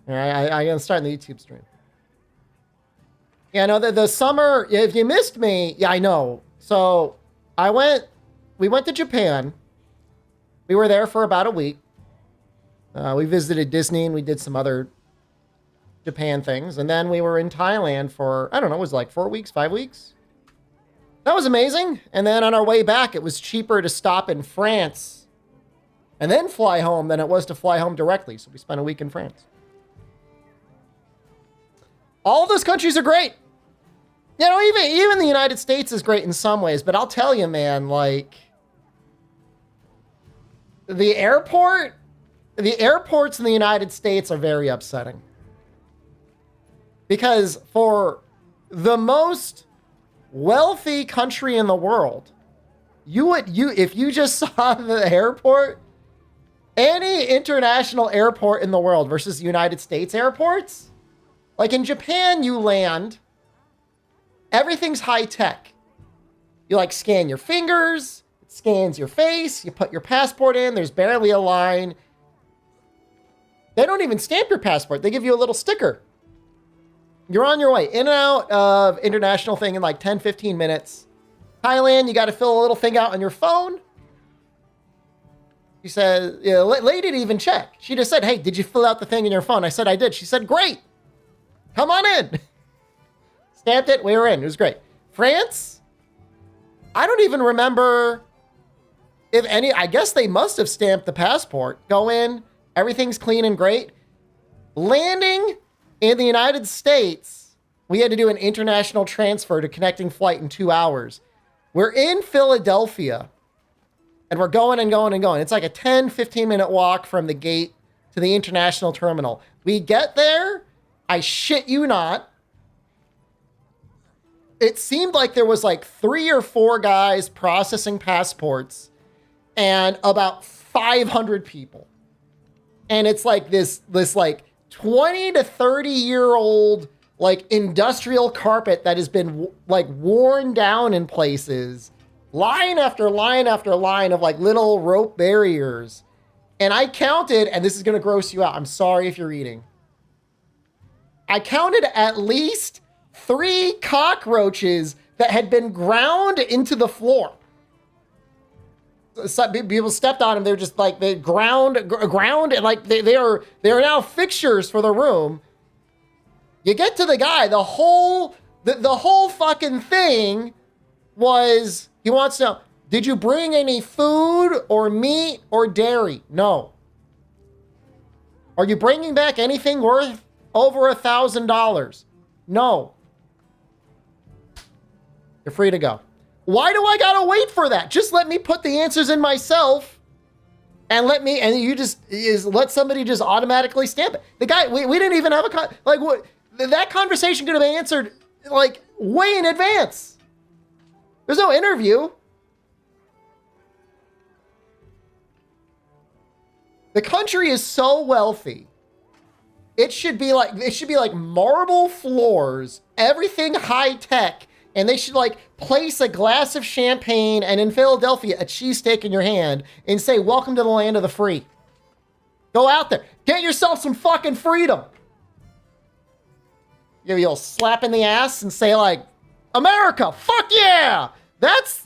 I'm starting the YouTube stream. Yeah, no, the summer, if you missed me, yeah, I know. So we went to Japan. We were there for about a week. We visited Disney and we did some other Japan things. And then we were in Thailand for, I don't know, it was like 4 weeks, 5 weeks. That was amazing. And then on our way back, it was cheaper to stop in France and then fly home than it was to fly home directly. So we spent a week in France. All of those countries are great. You know, even the United States is great in some ways, but I'll tell you, man, like the airports in the United States are very upsetting. Because for the most wealthy country in the world, if you just saw the airport, any international airport in the world versus the United States airports, like in Japan, you land, everything's high tech. You like scan your fingers, it scans your face, you put your passport in, there's barely a line. They don't even stamp your passport. They give you a little sticker. You're on your way in and out of international thing in like 10, 15 minutes. Thailand, you got to fill a little thing out on your phone. She said, yeah, lady didn't even check. She just said, hey, did you fill out the thing in your phone? I said, I did. She said, great. Come on in. Stamped it. We were in. It was great. France, I don't even remember if any, I guess they must have stamped the passport. Go in. Everything's clean and great. Landing in the United States, we had to do an international transfer to connecting flight in 2 hours. We're in Philadelphia and we're going and going and going. It's like a 10, 15 minute walk from the gate to the international terminal. We get there. I shit you not. It seemed like there was like 3 or 4 guys processing passports and about 500 people. And it's like this like 20 to 30 year old like industrial carpet that has been like worn down in places, line after line after line of like little rope barriers. And I counted, and this is going to gross you out. I'm sorry if you're eating. I counted at least 3 cockroaches that had been ground into the floor. Some people stepped on them. They're just like they ground, and like they are now fixtures for the room. You get to the guy. The whole fucking thing was he wants to know: did you bring any food or meat or dairy? No. Are you bringing back anything worth over $1,000? No. You're free to go. Why do I gotta wait for that? Just let me put the answers in myself and let somebody just automatically stamp it. The guy, we didn't even have that conversation could have been answered like way in advance. There's no interview. The country is so wealthy. It should be like marble floors, everything high tech. And they should like place a glass of champagne and in Philadelphia, a cheesesteak in your hand and say, welcome to the land of the free. Go out there. Get yourself some fucking freedom. You'll slap in the ass and say like, America, fuck yeah. That's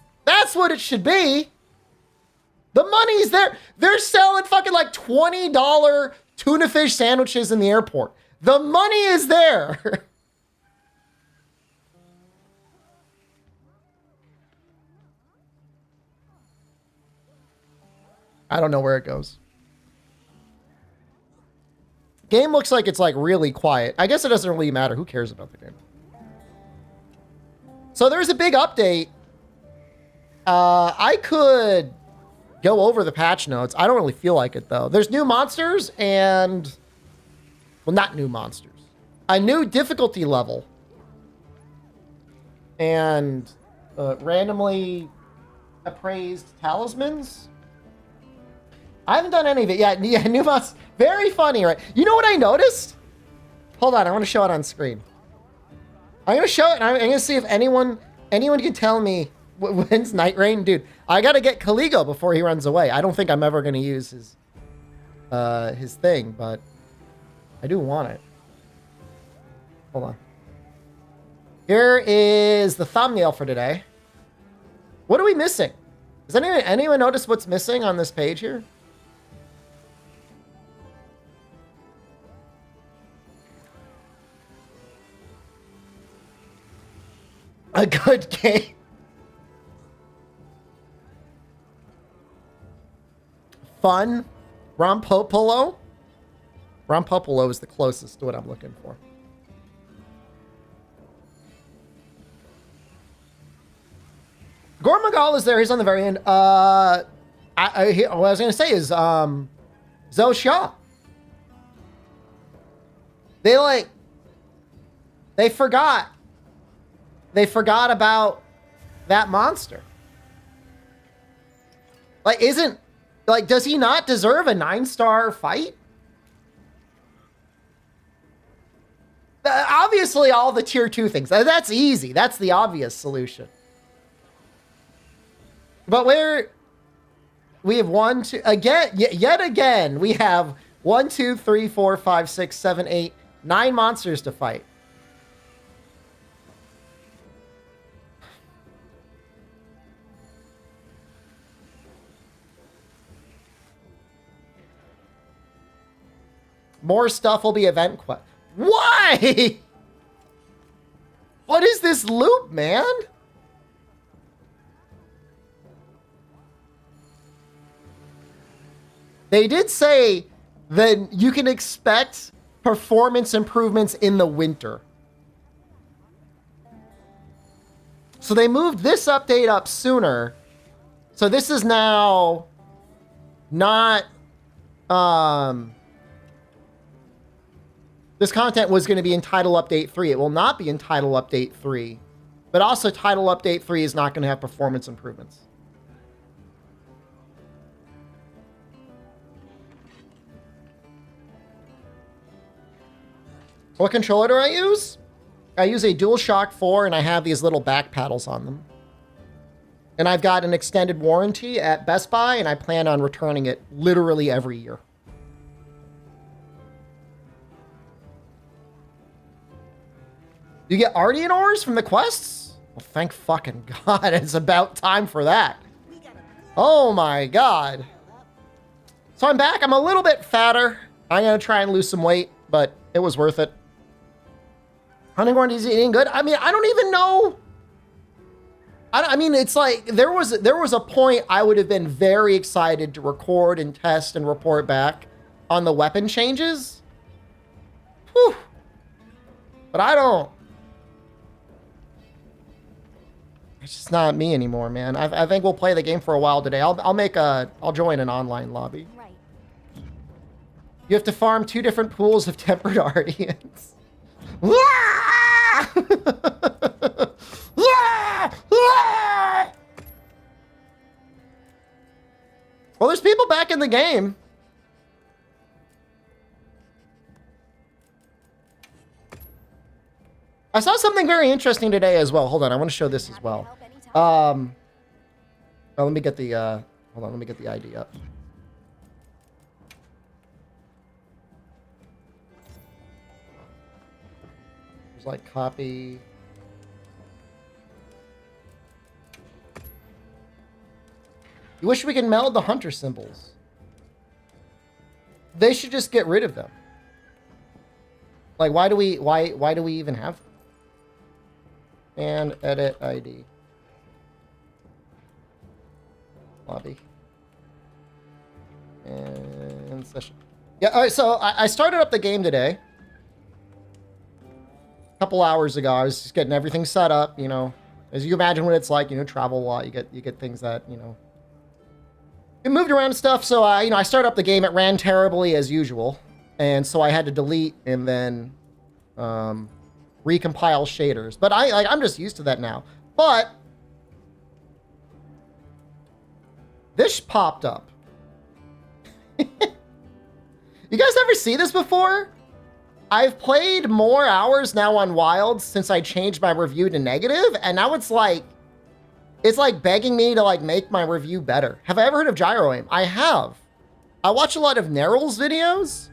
what it should be. The money's there. They're selling fucking like $20 tuna fish sandwiches in the airport. The money is there. I don't know where it goes. Game looks like it's like really quiet. I guess it doesn't really matter. Who cares about the game? So there's a big update. I could go over the patch notes. I don't really feel like it though. There's new monsters and, well, not new monsters. A new difficulty level. And randomly appraised talismans. I haven't done any of it yet. Yeah, new monsters. Very funny, right? You know what I noticed? Hold on, I want to show it on screen. I'm going to show it, and I'm going to see if anyone can tell me when's Night Rain. Dude, I got to get Caligo before he runs away. I don't think I'm ever going to use his thing, but I do want it. Hold on. Here is the thumbnail for today. What are we missing? Does anyone notice what's missing on this page here? A good game. Fun. Rompopolo. Rompopolo is the closest to what I'm looking for. Gormagal is there. He's on the very end. What I was going to say is Zhou Xia. They forgot about that monster. Does he not deserve a 9-star fight? Obviously, all the tier 2 things. That's easy. That's the obvious solution. But we have yet again, we have 1, 2, 3, 4, 5, 6, 7, 8, 9 monsters to fight. More stuff will be event quest. Why? What is this loop, man? They did say that you can expect performance improvements in the winter. So they moved this update up sooner. So this is now not... This content was going to be in Title Update 3. It will not be in Title Update 3. But also Title Update 3 is not going to have performance improvements. What controller do I use? I use a DualShock 4 and I have these little back paddles on them. And I've got an extended warranty at Best Buy and I plan on returning it literally every year. You get Ardean ores from the quests? Well, thank fucking God. It's about time for that. Oh my God. So I'm back. I'm a little bit fatter. I'm going to try and lose some weight, but it was worth it. Hunting Horn is eating good. I mean, I don't even know. I mean, it's like there was a point I would have been very excited to record and test and report back on the weapon changes. Whew. But I don't. It's just not me anymore, man. I think we'll play the game for a while today. I'll join an online lobby. Right. You have to farm 2 different pools of tempered Ardeans. Well, there's people back in the game. I saw something very interesting today as well. Hold on, I want to show this as well. Well, let me get the hold on, let me get the ID up. There's like copy. You wish we could meld the hunter symbols. They should just get rid of them. Like, why do we even have them? And edit ID. Lobby. And session. Yeah, all right, so I started up the game today. A couple hours ago. I was just getting everything set up, you know. As you imagine what it's like, you know, travel a lot. You get things that, you know, get moved around and stuff. So I started up the game. It ran terribly as usual. And so I had to delete and then recompile shaders. But I'm just used to that now. But this popped up. You guys ever see this before? I've played more hours now on Wild since I changed my review to negative, and now it's like begging me to like make my review better. Have I ever heard of Gyro Aim? I have. I watch a lot of Neryl's videos,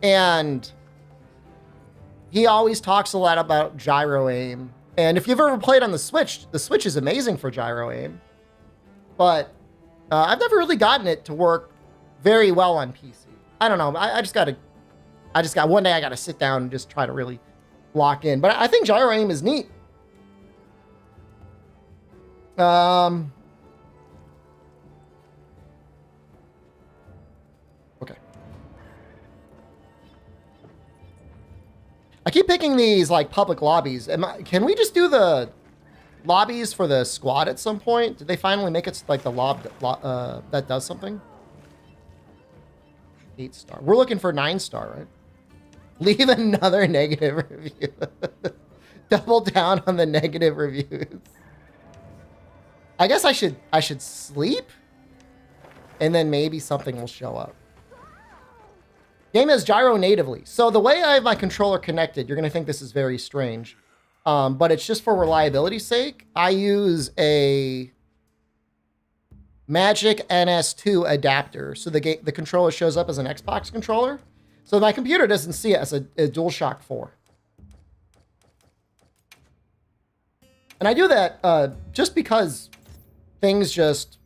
and he always talks a lot about gyro aim. And if you've ever played on the Switch is amazing for gyro aim. But I've never really gotten it to work very well on PC. I don't know. I just got one day I got to sit down and just try to really lock in. But I think gyro aim is neat. Okay. I keep picking these like public lobbies. Can we just do the lobbies for the squad at some point? Did they finally make it like the that does something? 8-star. We're looking for 9-star, right? Leave another negative review. Double down on the negative reviews. I guess I should sleep, and then maybe something will show up. Game has gyro natively. So the way I have my controller connected, you're going to think this is very strange, but it's just for reliability's sake. I use a Magic NS2 adapter, so the controller shows up as an Xbox controller. So my computer doesn't see it as a DualShock 4. And I do that just because things just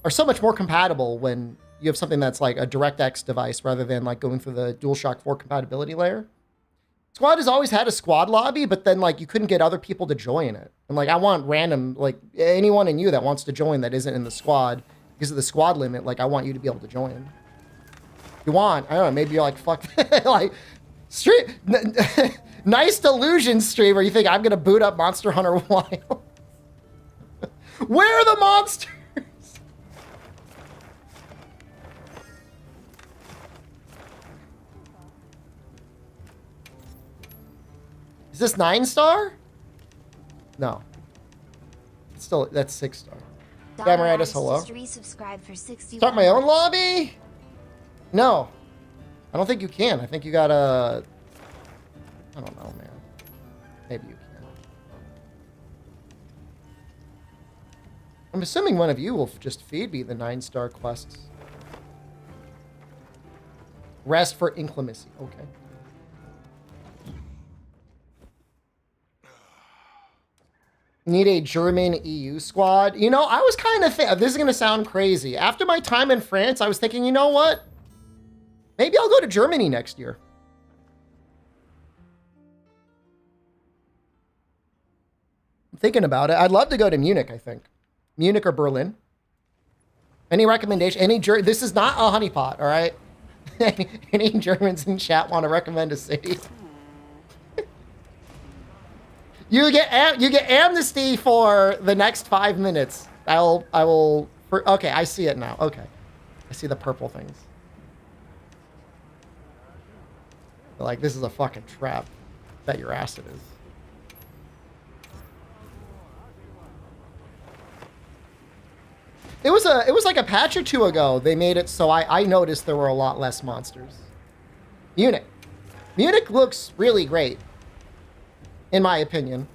are so much more compatible when you have something that's like a DirectX device rather than like going through the DualShock 4 compatibility layer. Squad has always had a squad lobby, but then like you couldn't get other people to join it. And like I want random, like anyone in you that wants to join that isn't in the squad because of the squad limit, like I want you to be able to join. If you want, I don't know, maybe you're like, fuck, like stream, nice delusion streamer. You think I'm gonna boot up Monster Hunter Wild? Where are the monsters? Is this 9-star? No. It's still, that's 6-star. Gameratus, hello. Start my own lobby? No. I don't think you can. I think you gotta... I don't know, man. Maybe you can. I'm assuming one of you will just feed me the 9-star quests. Rest for inclemency. Okay. Need a German EU squad. You know, I was kind of this is going to sound crazy. After my time in France, I was thinking, you know what? Maybe I'll go to Germany next year. I'm thinking about it. I'd love to go to Munich, I think. Munich or Berlin. Any recommendation? This is not a honeypot, all right? Any Germans in chat want to recommend a city? You get amnesty for the next 5 minutes. Okay, I see it now. Okay. I see the purple things. Like, this is a fucking trap. Bet your ass it is. It was like a patch or two ago. They made it so I noticed there were a lot less monsters. Munich. Munich looks really great. In my opinion.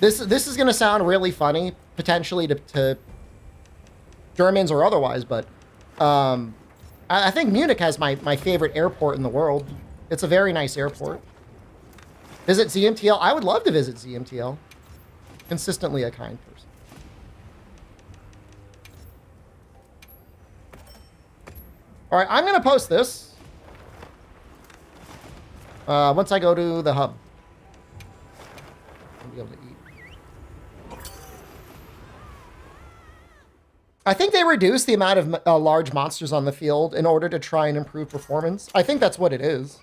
This is going to sound really funny, potentially to Germans or otherwise, but I think Munich has my favorite airport in the world. It's a very nice airport. Visit ZMTL. I would love to visit ZMTL. Consistently a kind person. All right, I'm going to post this. Once I go to the hub. I'll be able to eat. I think they reduced the amount of large monsters on the field in order to try and improve performance. I think that's what it is.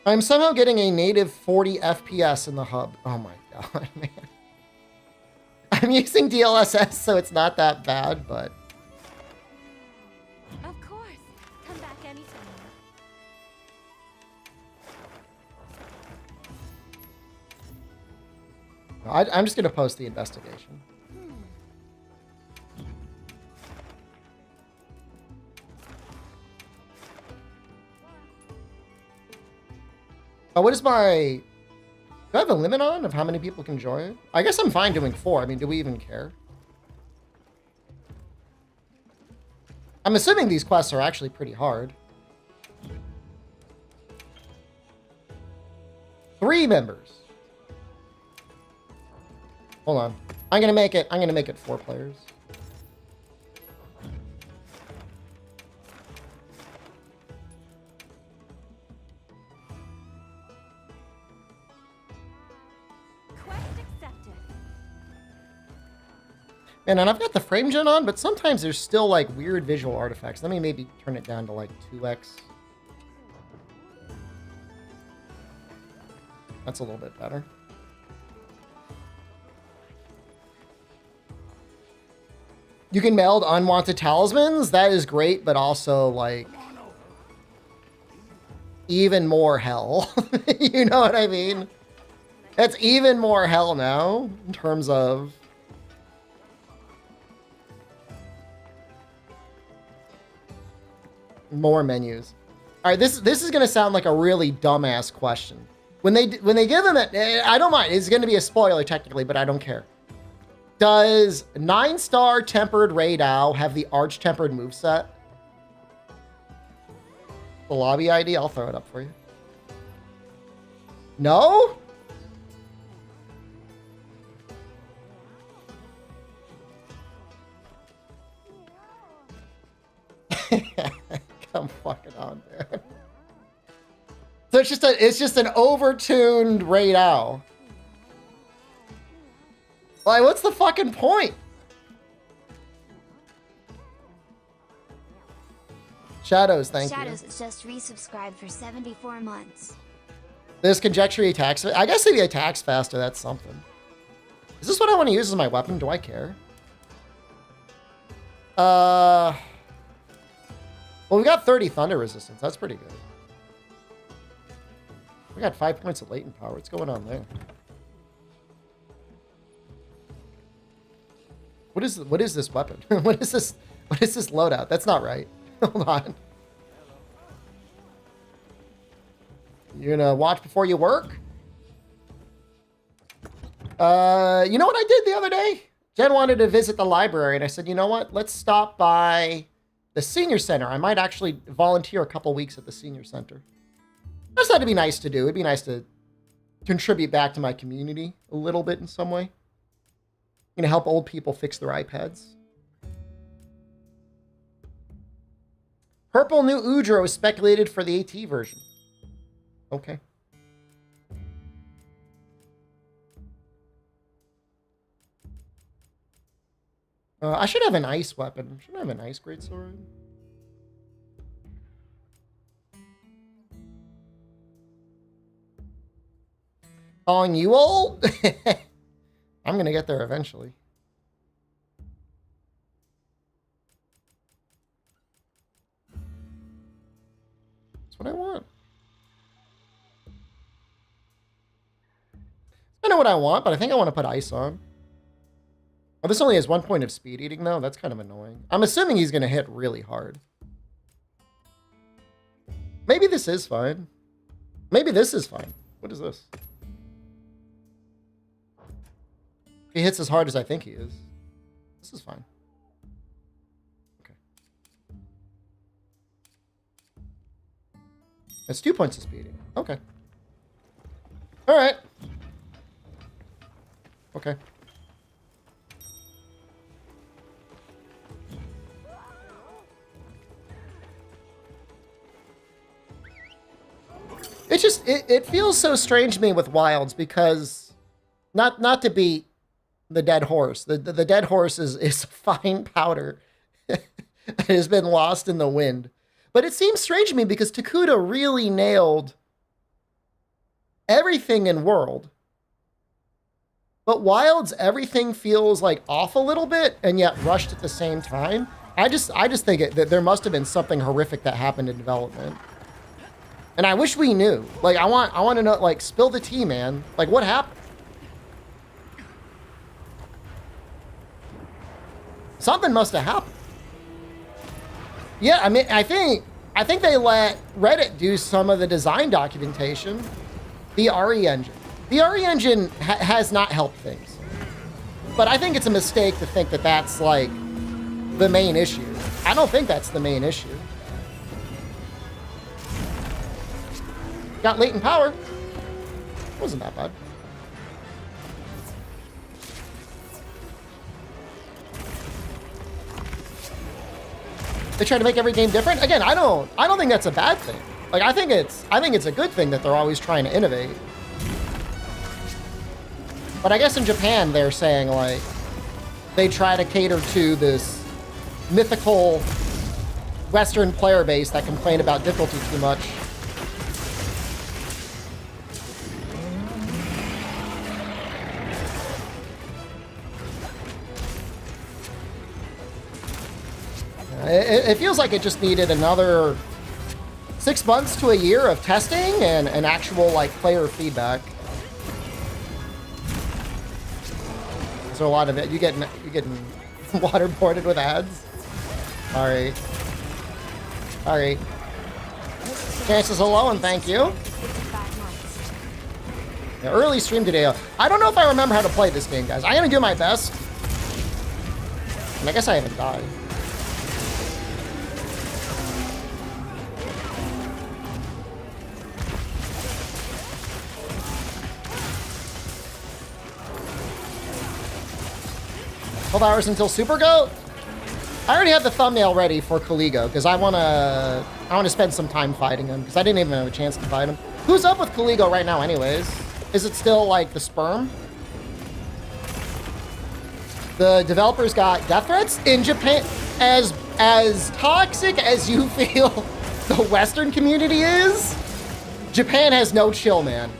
I'm somehow getting a native 40 FPS in the hub. Oh my god, man. I'm using DLSS, so it's not that bad, but... Of course. Come back anytime. I'm just going to post the investigation. Oh, what is my... Do I have a limit on of how many people can join? I guess I'm fine doing 4. I mean, do we even care? I'm assuming these quests are actually pretty hard. 3 members. Hold on. I'm gonna make it 4 players. And I've got the frame gen on, but sometimes there's still like weird visual artifacts. Let me maybe turn it down to like 2x. That's a little bit better. You can meld unwanted talismans. That is great, but also like even more hell. You know what I mean? That's even more hell now in terms of more menus. All right, this is gonna sound like a really dumbass question. When they give them that, I don't mind. It's gonna be a spoiler technically, but I don't care. Does 9-star tempered Raid Owl have the arch tempered moveset? The lobby ID, I'll throw it up for you. No? Come fucking on, man. So it's just an overtuned Raid Owl. Like, what's the fucking point? Shadows, thank you. Shadows is just resubscribed for 74 months. This conjecture attacks. I guess if he attacks faster, that's something. Is this what I want to use as my weapon? Do I care? Well, we got 30 thunder resistance. That's pretty good. We got 5 points of latent power. What's going on there? What is this weapon? What is this loadout? That's not right. Hold on. You're gonna watch before you work? You know what I did the other day? Jen wanted to visit the library, and I said, you know what? Let's stop by the senior center. I might actually volunteer a couple weeks at the senior center. I just thought it'd be nice to do. It'd be nice to contribute back to my community a little bit in some way. You know, help old people fix their iPads. Purple new Udro is speculated for the AT version. Okay. I should have an ice weapon. Shouldn't I have an ice greatsword? Calling you old? I'm going to get there eventually. That's what I want. I know what I want, but I think I want to put ice on. Oh, this only has 1 point of speed eating, though. That's kind of annoying. I'm assuming he's going to hit really hard. Maybe this is fine. Maybe this is fine. What is this? He hits as hard as I think he is. This is fine. Okay. That's 2 points of speeding. Okay. All right. Okay. It's just, it feels so strange to me with Wilds because not to be the dead horse. The dead horse is fine powder that has been lost in the wind. But it seems strange to me because Takuda really nailed everything in World. But Wilds, everything feels like off a little bit and yet rushed at the same time. I just think that there must have been something horrific that happened in development. And I wish we knew. Like, I want to know, like, spill the tea, man. Like, what happened? Something must have happened. Yeah, I mean, I think they let Reddit do some of the design documentation. The RE engine. The RE engine has not helped things. But I think it's a mistake to think that that's, like, the main issue. I don't think that's the main issue. Got latent power. Wasn't that bad. They try to make every game different. Again, I don't think that's a bad thing. Like, I think it's a good thing that they're always trying to innovate. But I guess in Japan they're saying like they try to cater to this mythical Western player base that complain about difficulty too much. It feels like it just needed another 6 months to a year of testing and actual like player feedback. So a lot of it, you getting waterboarded with ads. All right. Chances are low, and thank you. Yeah, early stream today. I don't know if I remember how to play this game, guys. I'm gonna do my best. And I guess I haven't died. Hours until Super Goat. I already have the thumbnail ready for Caligo because I wanna spend some time fighting him because I didn't even have a chance to fight him. Who's up with Caligo right now, anyways? Is it still like the sperm? The developers got death threats in Japan. As toxic as you feel the Western community is, Japan has no chill, man.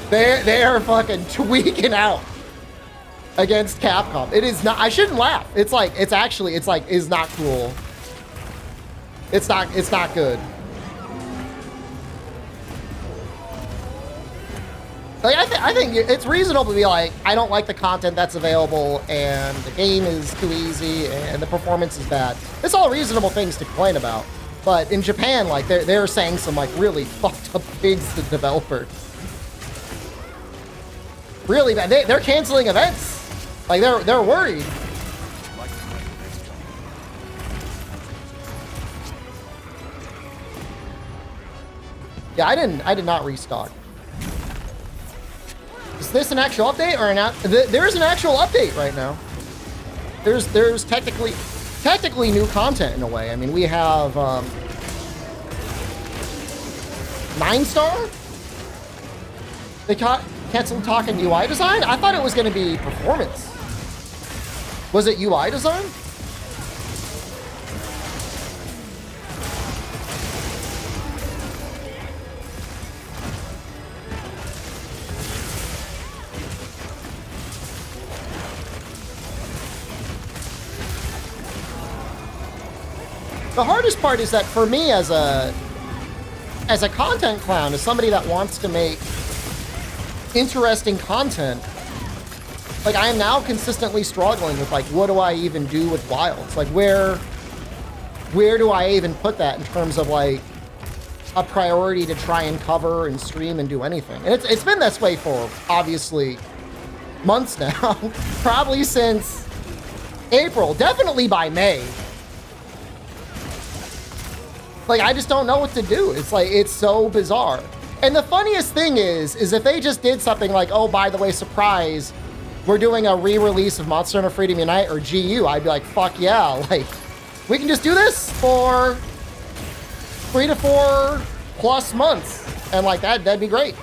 They are fucking tweaking out against Capcom. It is not, I shouldn't laugh. It's not cool. It's not good. Like, I think it's reasonable to be like, I don't like the content that's available and the game is too easy and the performance is bad. It's all reasonable things to complain about. But in Japan, like, they're saying some like really fucked up things to developers. Really bad. They're canceling events. Like, they're worried. Yeah, I did not restock. Is this an actual update or there's an actual update right now. There's technically new content in a way. I mean, we have 9-star. They canceled talking UI design. I thought it was going to be performance. Was it UI design? The hardest part is that for me as a content clown, as somebody that wants to make interesting content, like, I am now consistently struggling with like, what do I even do with wilds? Like, where do I even put that in terms of like a priority to try and cover and stream and do anything? And it's been this way for obviously months now, probably since April, definitely by May. Like, I just don't know what to do. It's like, it's so bizarre. And the funniest thing is if they just did something like, oh, by the way, surprise, we're doing a re-release of Monster Hunter Freedom Unite or GU, I'd be like, fuck yeah. Like, we can just do this for 3 to 4 plus months. And like that'd be great.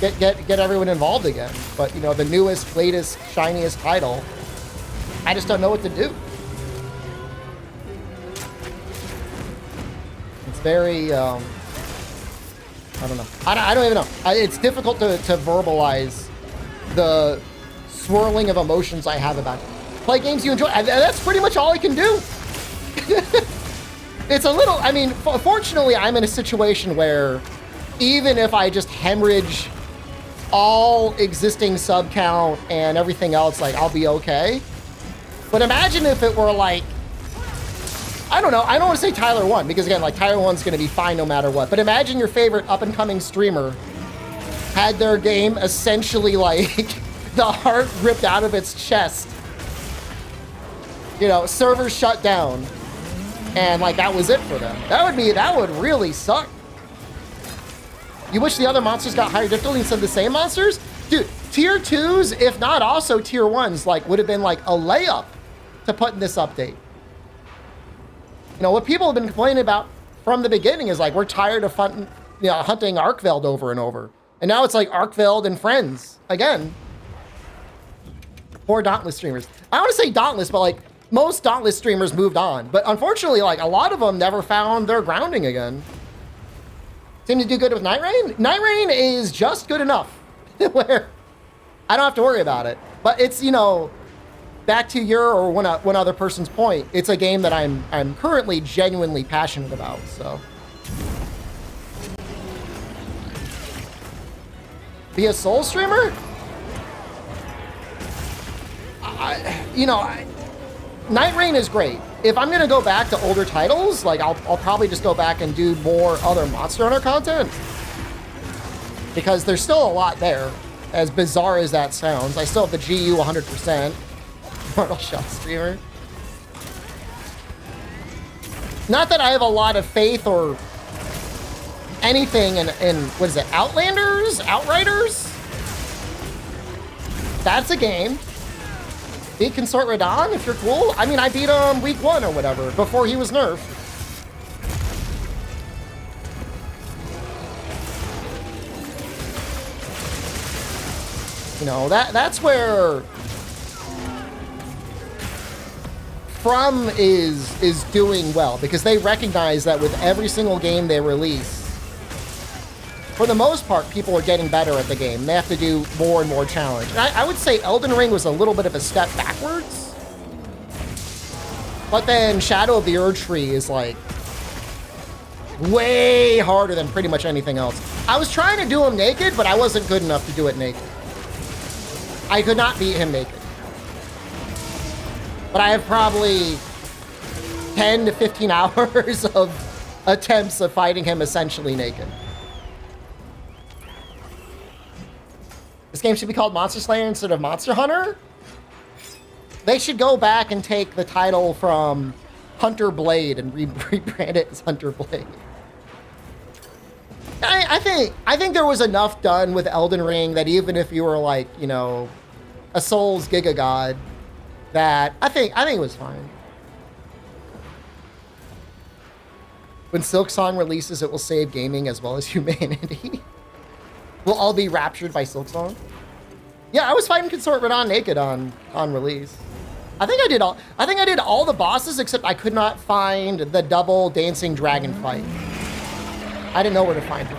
Get everyone involved again. But, you know, the newest, latest, shiniest title, I just don't know what to do. It's very, I don't know. I don't even know. It's difficult to verbalize the swirling of emotions I have about it. Play games you enjoy. That's pretty much all I can do. It's a little, I mean, fortunately, I'm in a situation where even if I just hemorrhage all existing sub count and everything else, like, I'll be okay. But imagine if it were like, I don't know, I don't want to say Tyler 1, because again, like, Tyler 1's going to be fine no matter what. But imagine your favorite up-and-coming streamer had their game essentially, like, the heart ripped out of its chest you know, servers shut down. And like that was it for them. That would really suck. You wish the other monsters got higher difficulty instead of the same monsters? Dude, tier 2s, if not also tier 1s, like would have been like a layup to put in this update. You know, what people have been complaining about from the beginning is like, we're tired of hunting Arkveld over and over. And now it's like Arkveld and friends again. Poor Dauntless streamers. I want to say Dauntless, but like most Dauntless streamers moved on. But unfortunately, like a lot of them never found their grounding again. Seem to do good with Night Rain? Night Rain is just good enough where I don't have to worry about it. But it's, you know, back to your or one other person's point, it's a game that I'm currently genuinely passionate about, so. Be a Soul streamer? Night Rain is great. If I'm gonna go back to older titles, like I'll probably just go back and do more other Monster Hunter content. Because there's still a lot there, as bizarre as that sounds. I still have the GU 100%. Mortal Shell streamer. Not that I have a lot of faith or anything in what is it, Outlanders? Outriders? That's a game. Beat Consort Radon if you're cool. I mean, I beat him week 1 or whatever, before he was nerfed. You know, that's where From is doing well, because they recognize that with every single game they release, for the most part, people are getting better at the game. They have to do more and more challenge. And I would say Elden Ring was a little bit of a step backwards. But then Shadow of the Erdtree is like way harder than pretty much anything else. I was trying to do him naked, but I wasn't good enough to do it naked. I could not beat him naked. But I have probably 10 to 15 hours of attempts of fighting him essentially naked. This game should be called Monster Slayer instead of Monster Hunter. They should go back and take the title from Hunter Blade and rebrand it as Hunter Blade. I think there was enough done with Elden Ring that even if you were like, you know, a Souls Giga God, that I think it was fine. When Silksong releases, it will save gaming as well as humanity. We'll all be raptured by Silksong. Yeah, I was fighting Consort Radon naked on release. I think I did all the bosses except I could not find the double dancing dragon fight. I didn't know where to find it.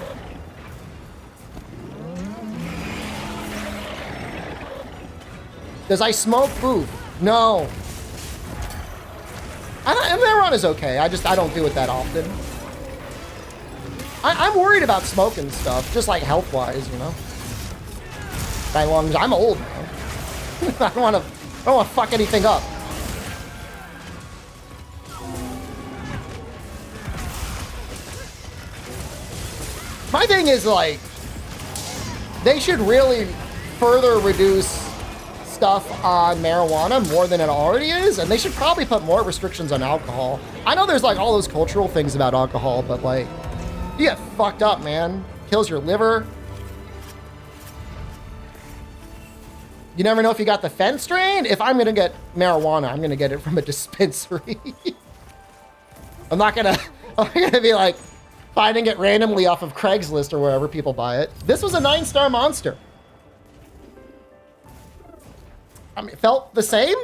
Does I smoke? Boof. No. Meron is okay. I don't do it that often. I'm worried about smoking stuff, just like health-wise, you know. I'm old, man. I don't want to fuck anything up. My thing is like, they should really further reduce stuff on marijuana more than it already is, and they should probably put more restrictions on alcohol. I know there's like all those cultural things about alcohol, but like, you get fucked up, man. Kills your liver. You never know if you got the fence strain. If I'm gonna get marijuana, I'm gonna get it from a dispensary. I'm not gonna be like finding it randomly off of Craigslist or wherever people buy it. This was a 9-star monster. I mean, it felt the same.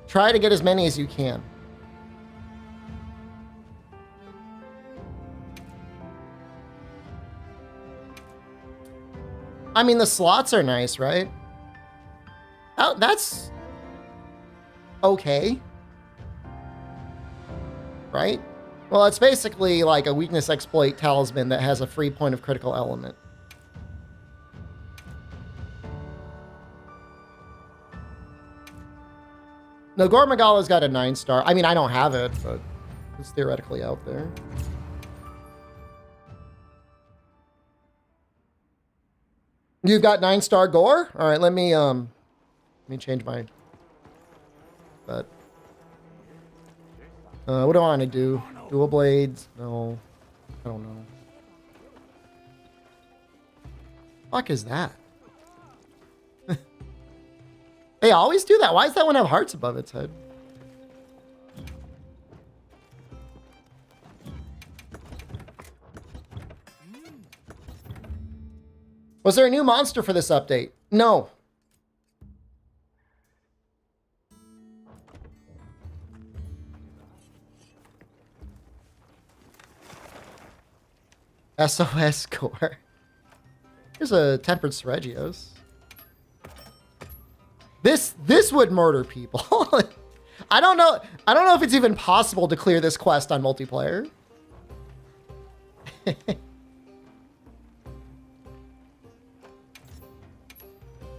Try to get as many as you can. I mean, the slots are nice, right? Oh, that's okay. Right? Well, it's basically like a weakness exploit talisman that has a free point of critical element. No, Gormagala's got a 9-star. I mean, I don't have it, but it's theoretically out there. You've got 9-star gore? All right, let me change my... But... what do I want to do? Dual blades? No. I don't know. Fuck is that? They always do that. Why does that one have hearts above its head? Was there a new monster for this update? No. SOS core. Here's a tempered Seregios. This would murder people. I don't know if it's even possible to clear this quest on multiplayer.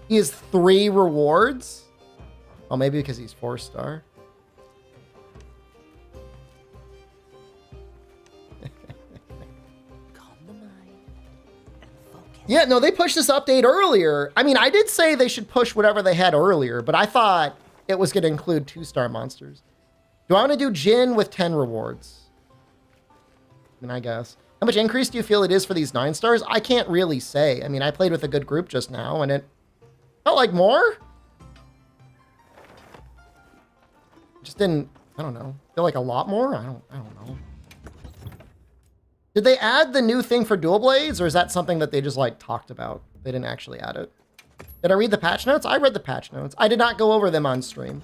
He has 3 rewards. Oh, maybe because he's 4-star. Yeah, no, they pushed this update earlier. I mean, I did say they should push whatever they had earlier, but I thought it was going to include 2-star monsters. Do I want to do Jin with 10 rewards? I mean, I guess. How much increase do you feel it is for these 9 stars? I can't really say. I mean, I played with a good group just now, and it felt like more. Just didn't, I don't know, feel like a lot more? I don't know. Did they add the new thing for dual blades, or is that something that they just like talked about? They didn't actually add it. Did I read the patch notes? I read the patch notes. I did not go over them on stream.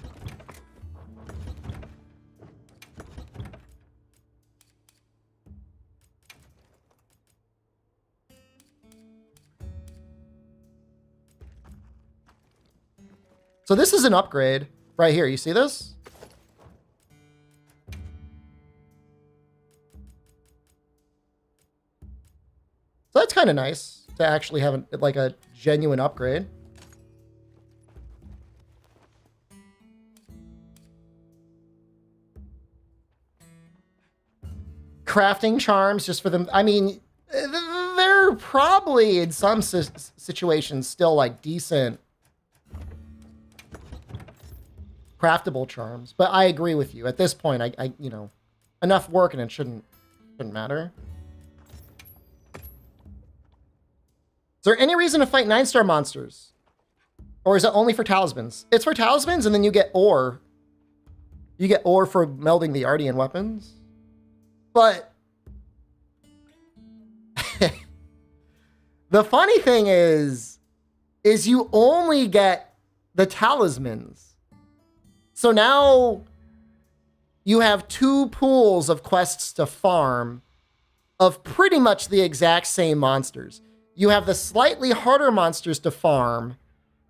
So this is an upgrade right here. You see this? So that's kind of nice to actually have like a genuine upgrade. Crafting charms just for them. I mean, they're probably in some situations still like decent craftable charms, but I agree with you. At this point, I you know, enough work and it shouldn't matter. Is there any reason to fight 9-star monsters? Or is it only for talismans? It's for talismans, and then you get ore. You get ore for melding the Ardian weapons. But the funny thing is you only get the talismans. So now you have 2 pools of quests to farm of pretty much the exact same monsters. You have the slightly harder monsters to farm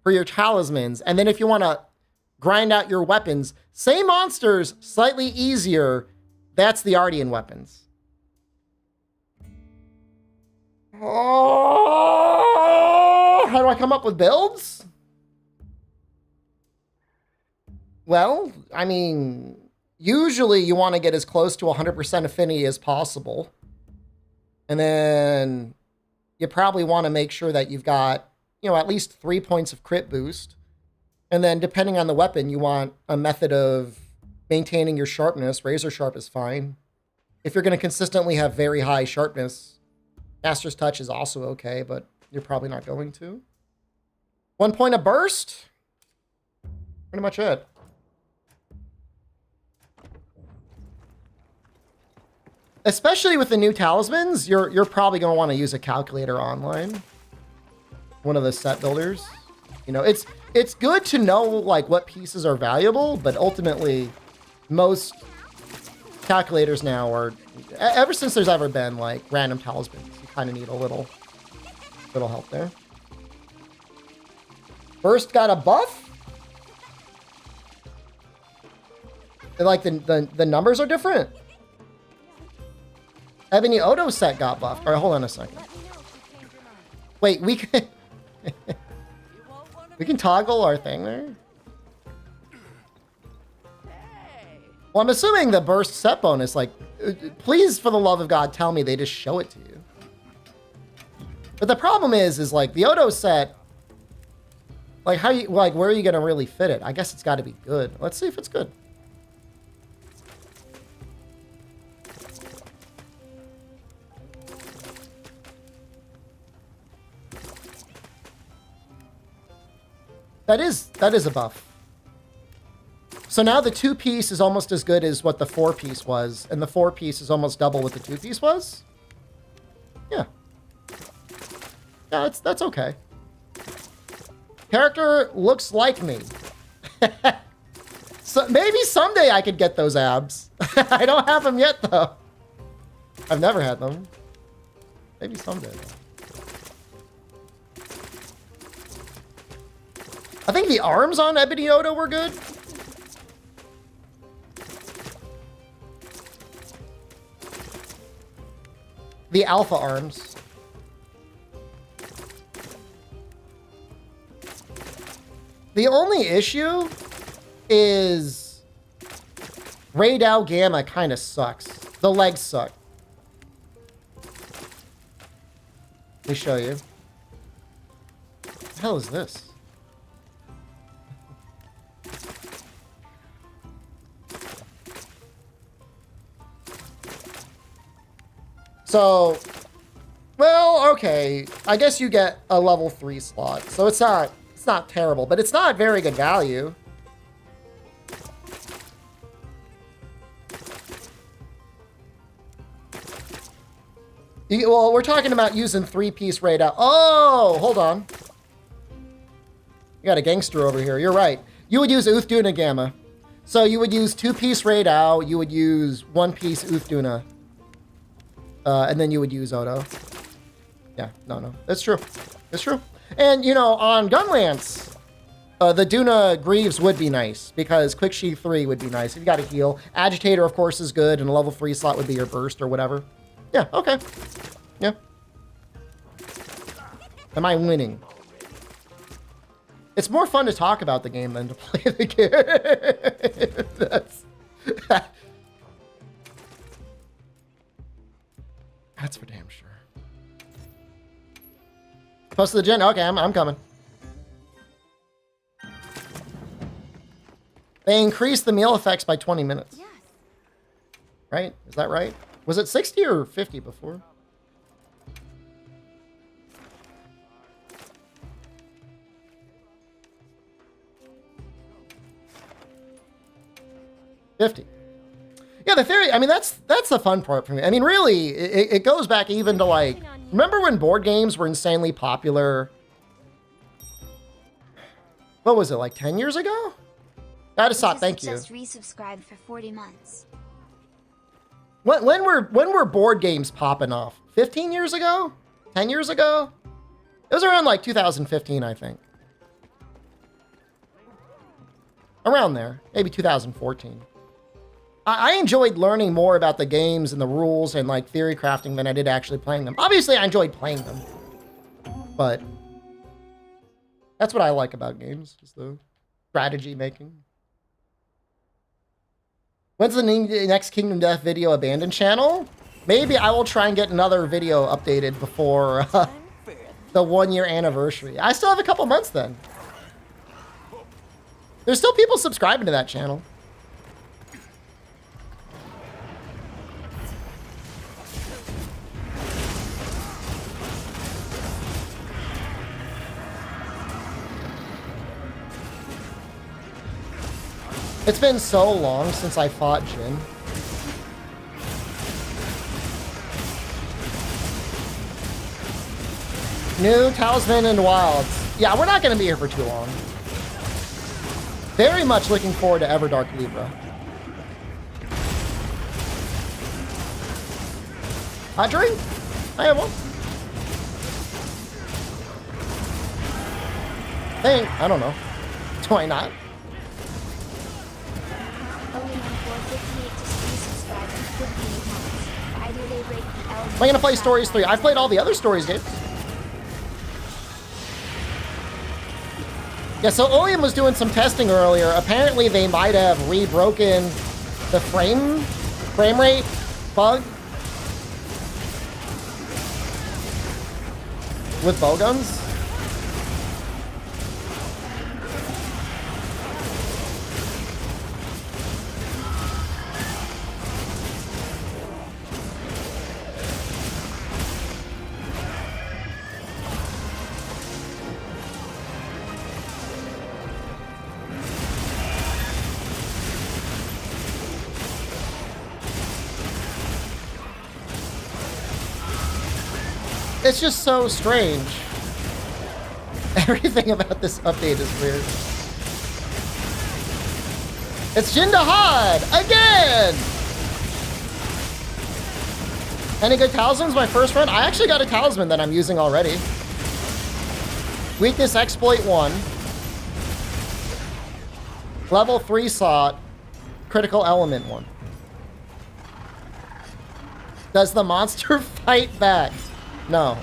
for your talismans. And then if you want to grind out your weapons, same monsters, slightly easier. That's the Ardian weapons. Oh, how do I come up with builds? Well, I mean, usually you want to get as close to 100% affinity as possible. And then you probably want to make sure that you've got, you know, at least 3 points of crit boost. And then depending on the weapon, you want a method of maintaining your sharpness. Razor sharp is fine. If you're going to consistently have very high sharpness, Master's Touch is also okay, but you're probably not going to. 1 point of burst. Pretty much it. Especially with the new talismans, you're probably going to want to use a calculator online. One of the set builders. You know, it's good to know like what pieces are valuable, but ultimately most calculators now are, ever since there's ever been like random talismans, you kind of need a little help there. First got a buff. Like the numbers are different. Ebony Odo set got buffed. All right, hold on a second. Wait, we can we can toggle our thing there. Well, I'm assuming the burst set bonus, like, please, for the love of God, tell me they just show it to you. But the problem is like the Odo set, like where are you gonna really fit it? I guess it's got to be good. Let's see if it's good. That is a buff. So now the 2-piece is almost as good as what the 4-piece was, and the 4-piece is almost double what the 2-piece was. Yeah. Yeah, that's okay. Character looks like me. So maybe someday I could get those abs. I don't have them yet, though. I've never had them. Maybe someday, though. I think the arms on Ebony Odo were good. The alpha arms. The only issue is Raydao Gamma kind of sucks. The legs suck. Let me show you. What the hell is this? So, well, okay. I guess you get a level 3 slot. So it's not terrible, but it's not very good value. Well, we're talking about using 3-piece raid out. Oh, hold on. You got a gangster over here. You're right. You would use Uthduna Gamma. So you would use 2-piece raid out. You would use 1-piece Uthduna. And then you would use Odo. Yeah, no. That's true. It's true. And, you know, on Gunlance, the Duna Greaves would be nice, because Quick Sheath 3 would be nice. If you got to heal. Agitator, of course, is good, and a level 3 slot would be your burst or whatever. Yeah, okay. Yeah. Am I winning? It's more fun to talk about the game than to play the game. That's for damn sure. Close to the gen. Okay, I'm coming. They increased the meal effects by 20 minutes. Yes. Right? Is that right? Was it 60 or 50 before? $50. Yeah, the theory, I mean, that's the fun part for me. I mean, really, it goes back even to, like, remember when board games were insanely popular? What was it, like 10 years ago? Adesat, thank you. Just resubscribed for 40 months. When were board games popping off? 15 years ago? 10 years ago? It was around like 2015, I think. Around there, maybe 2014. I enjoyed learning more about the games and the rules and like theory crafting than I did actually playing them. Obviously, I enjoyed playing them, but that's what I like about games, is the strategy making. When's the next Kingdom Death video abandoned channel? Maybe I will try and get another video updated before the 1-year anniversary. I still have a couple months then. There's still people subscribing to that channel. It's been so long since I fought Jin. New Talisman and Wilds. Yeah, we're not going to be here for too long. Very much looking forward to Everdark Libra. Hot drink? I have one. I don't know. Do I not? Am I going to play Stories 3? I've played all the other Stories games. Yeah, so Oleum was doing some testing earlier. Apparently, they might have rebroken the frame rate bug with bowguns. It's just so strange. Everything about this update is weird. It's Jindahad again! Any good talismans my first run? I actually got a talisman that I'm using already. Weakness Exploit 1. Level 3 slot. Critical Element 1. Does the monster fight back? No.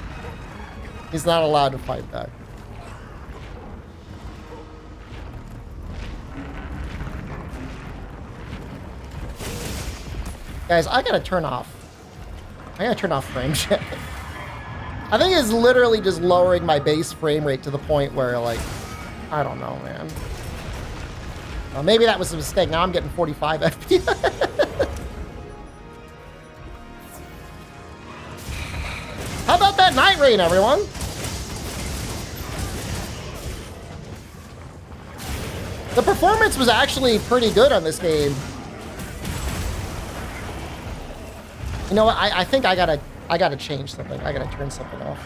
He's not allowed to fight back. Guys, I gotta turn off frame shift. I think it's literally just lowering my base frame rate to the point where, like, I don't know, man. Well, maybe that was a mistake. Now I'm getting 45 FPS. How about that night rain, everyone? The performance was actually pretty good on this game. You know what? I think I gotta change something. I gotta turn something off.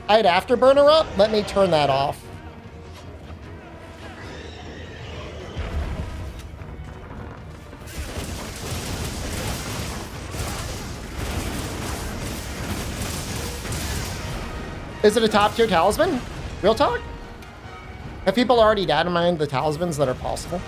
I had Afterburner up. Let me turn that off. Is it a top tier talisman? Real talk? Have people already data mined the talismans that are possible?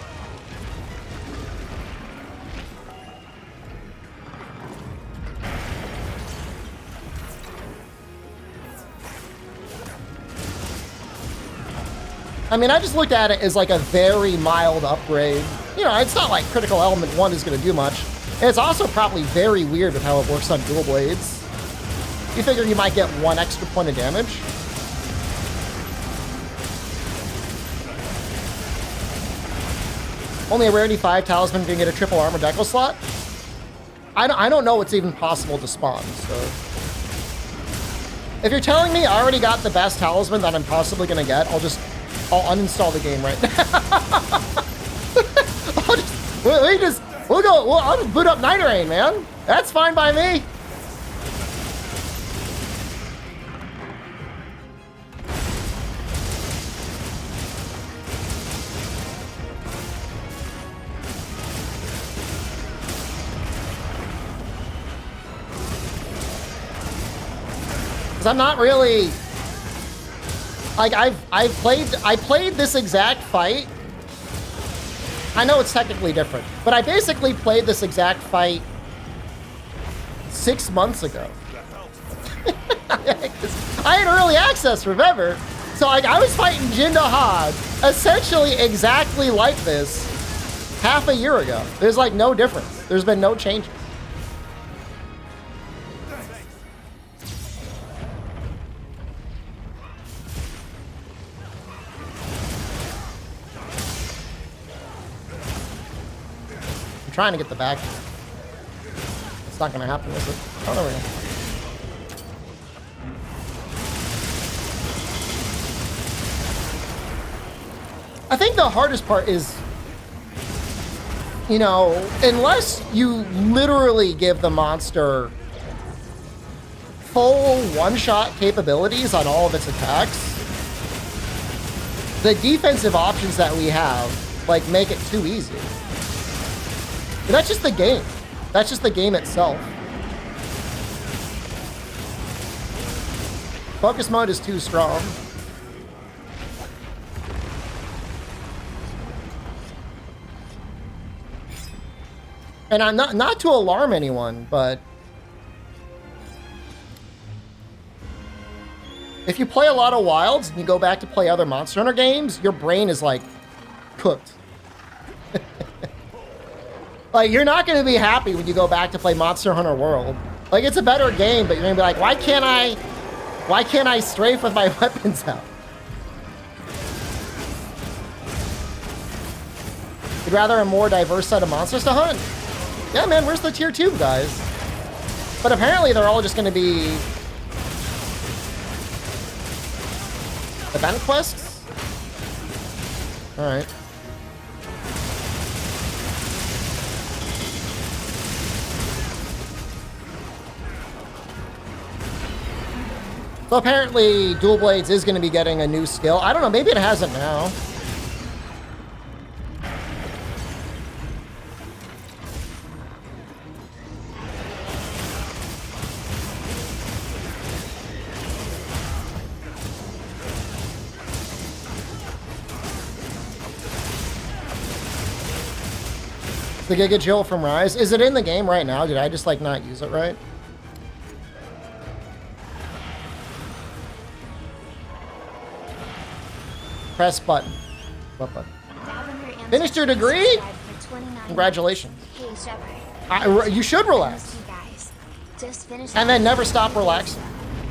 I mean, I just looked at it as like a very mild upgrade. You know, it's not like Critical Element 1 is going to do much. And it's also probably very weird with how it works on dual blades. You figure you might get 1 extra point of damage. Only a rarity 5 talisman can get a triple armor decal slot. I don't know what's even possible to spawn, so. If you're telling me I already got the best talisman that I'm possibly gonna get, I'll uninstall the game right now. I'll just boot up Night Rain, man. That's fine by me. I'm not really like I played this exact fight. I know it's technically different, but I basically played this exact fight 6 months ago. I had early access, remember? So like I was fighting Jindahad essentially exactly like this half a year ago. There's like no difference. There's been no changes. Trying to get the back. It's not gonna happen, is it? Oh, there we go. I think the hardest part is, you know, unless you literally give the monster full one-shot capabilities on all of its attacks, the defensive options that we have, like, make it too easy. But that's just the game. That's just the game itself. Focus mode is too strong. And I'm not to alarm anyone, but if you play a lot of wilds and you go back to play other Monster Hunter games, your brain is like Cooked. Like, you're not going to be happy when you go back to play Monster Hunter World. Like, it's a better game, but you're going to be like, why can't I strafe with my weapons out? You'd rather a more diverse set of monsters to hunt? Yeah, man, where's the tier 2 guys? But apparently they're all just going to be event quests? Alright. So apparently Dual Blades is going to be getting a new skill. I don't know, maybe it hasn't now. The Giga Jill from Rise. Is it in the game right now? Did I just like not use it right? Press button. What button? Finished your degree? Congratulations. Hey, Shepard. You should relax. You guys. Just finished. And then never stop relaxing.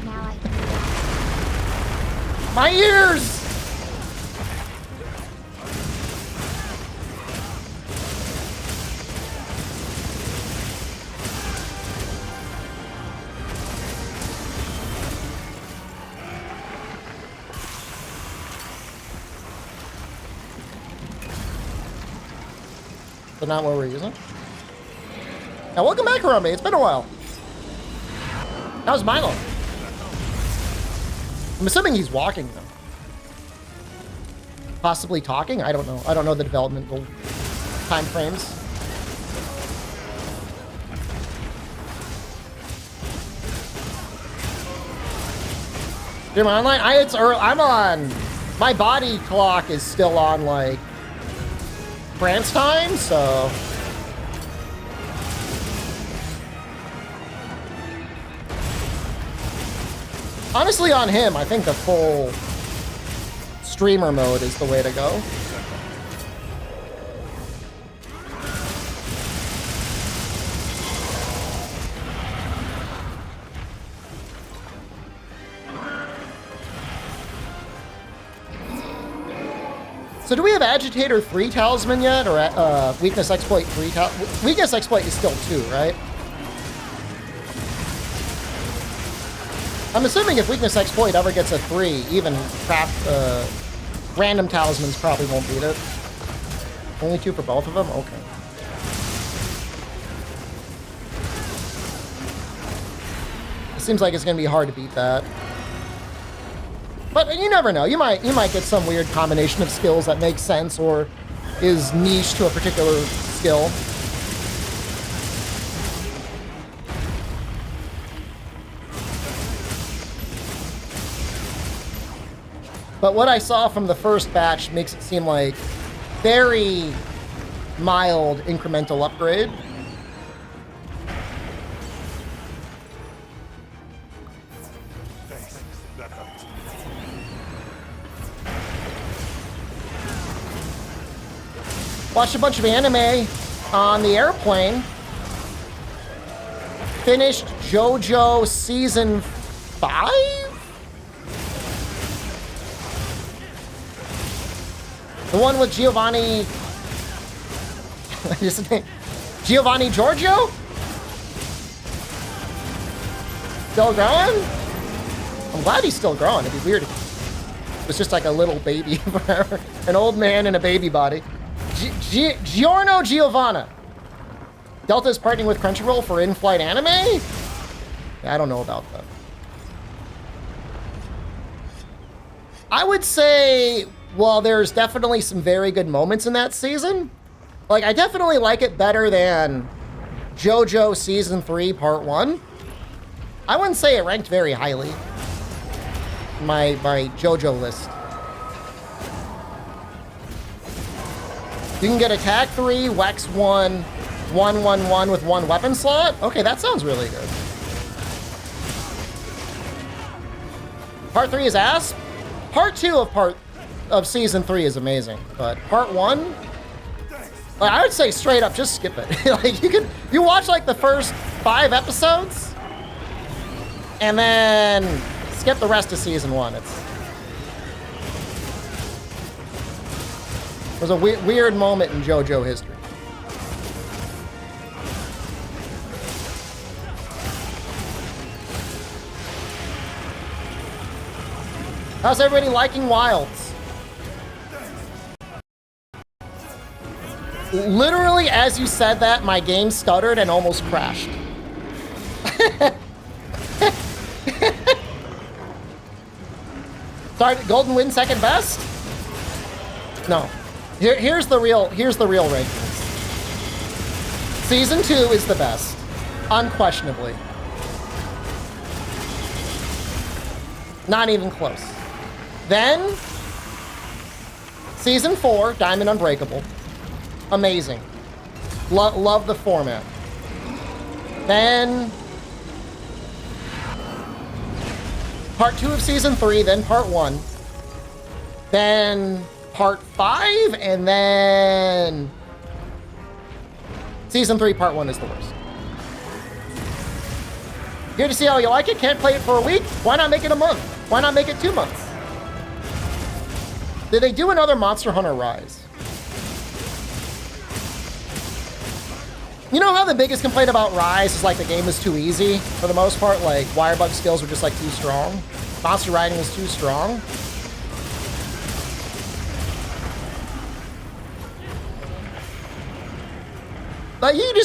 Now I can relax. My ears! But not what we're using. Now, welcome back, Harambe. It's been a while. How's Milo? I'm assuming he's walking, though. Possibly talking? I don't know. I don't know the developmental time frames. You're online? It's early. I'm on. My body clock is still on, like, France time, so honestly on him, I think the full streamer mode is the way to go. So do we have Agitator 3 Talisman yet, or Weakness Exploit 3 Weakness Exploit is still 2, right? I'm assuming if Weakness Exploit ever gets a 3, even random Talismans probably won't beat it. Only 2 for both of them? Okay. It seems like it's going to be hard to beat that. But you never know. You might get some weird combination of skills that makes sense or is niche to a particular skill. But what I saw from the first batch makes it seem like very mild incremental upgrade. Watched a bunch of anime on the airplane. Finished Jojo season 5? The one with Giovanni... What is his name? Giovanni Giorgio? Still growing? I'm glad he's still growing. It'd be weird if it was just like a little baby forever. An old man in a baby body. Giorno Giovanna. Delta is partnering with Crunchyroll for in-flight anime? Yeah, I don't know about that. I would say, well, there's definitely some very good moments in that season. Like, I definitely like it better than JoJo Season 3 Part 1. I wouldn't say it ranked very highly in my JoJo list. You can get Attack 3, Wex 1, 111 with 1 weapon slot? Okay, that sounds really good. Part 3 is ass? Part 2 of of season 3 is amazing, but part 1, like, I would say straight up, just skip it. Like you watch like the first 5 episodes, and then skip the rest of season 1. It was a weird moment in JoJo history. How's everybody liking Wilds? Literally, as you said that, my game stuttered and almost crashed. Sorry, Golden Wind second best? No. Here's the real rankings. Season 2 is the best, unquestionably. Not even close. Then, Season 4, Diamond Unbreakable. Amazing. Love the format. Then, Part 2 of Season 3, then Part 1. Then, Part 5, and then... Season 3, Part 1 is the worst. Good to see how you like it. Can't play it for a week? Why not make it a month? Why not make it 2 months? Did they do another Monster Hunter Rise? You know how the biggest complaint about Rise is like the game was too easy for the most part? Like Wirebug skills were just like too strong. Monster riding was too strong. Like you can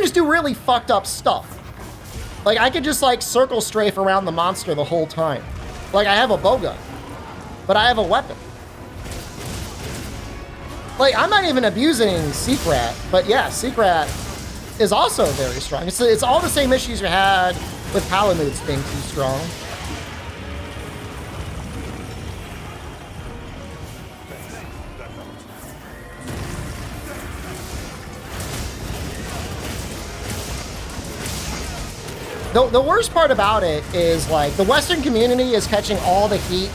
just do really fucked up stuff. Like I could just like circle strafe around the monster the whole time. Like I have a bowgun, but I have a weapon. Like I'm not even abusing Seekrat, but yeah, Seekrat is also very strong. It's all the same issues you had with Palamutes being too strong. The worst part about it is like the Western community is catching all the heat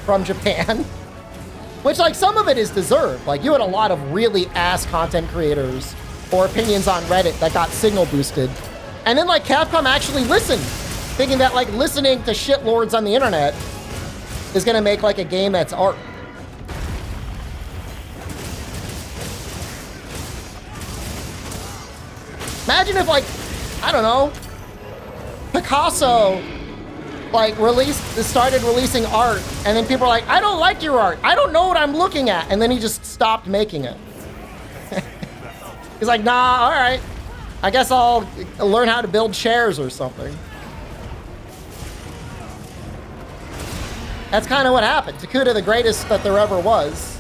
from Japan, which like some of it is deserved. Like you had a lot of really ass content creators or opinions on Reddit that got signal boosted. And then like Capcom actually listened, thinking that like listening to shitlords on the internet is gonna make like a game that's art. Imagine if like, I don't know, Picasso like started releasing art and then people are like, I don't like your art. I don't know what I'm looking at. And then he just stopped making it. He's like, nah, all right. I guess I'll learn how to build chairs or something. That's kind of what happened. Takuda, the greatest that there ever was,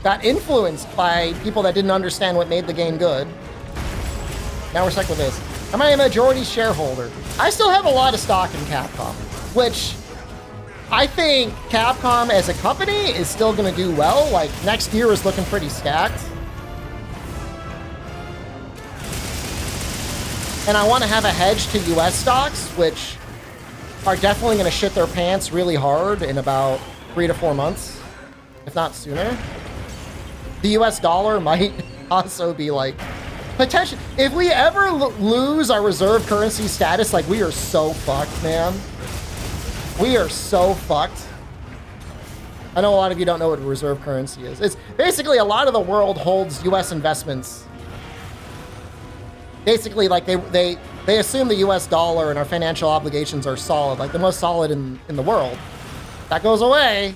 got influenced by people that didn't understand what made the game good. Now we're stuck with this. Am I a majority shareholder? I still have a lot of stock in Capcom, which I think Capcom as a company is still going to do well. Like next year is looking pretty stacked. And I want to have a hedge to US stocks, which are definitely going to shit their pants really hard in about 3 to 4 months, if not sooner. The US dollar might also be like, potential. If we ever lose our reserve currency status, like we are so fucked, man. We are so fucked. I know a lot of you don't know what reserve currency is. It's basically a lot of the world holds US investments. Basically, like they assume the US dollar and our financial obligations are solid, like the most solid in the world. That goes away.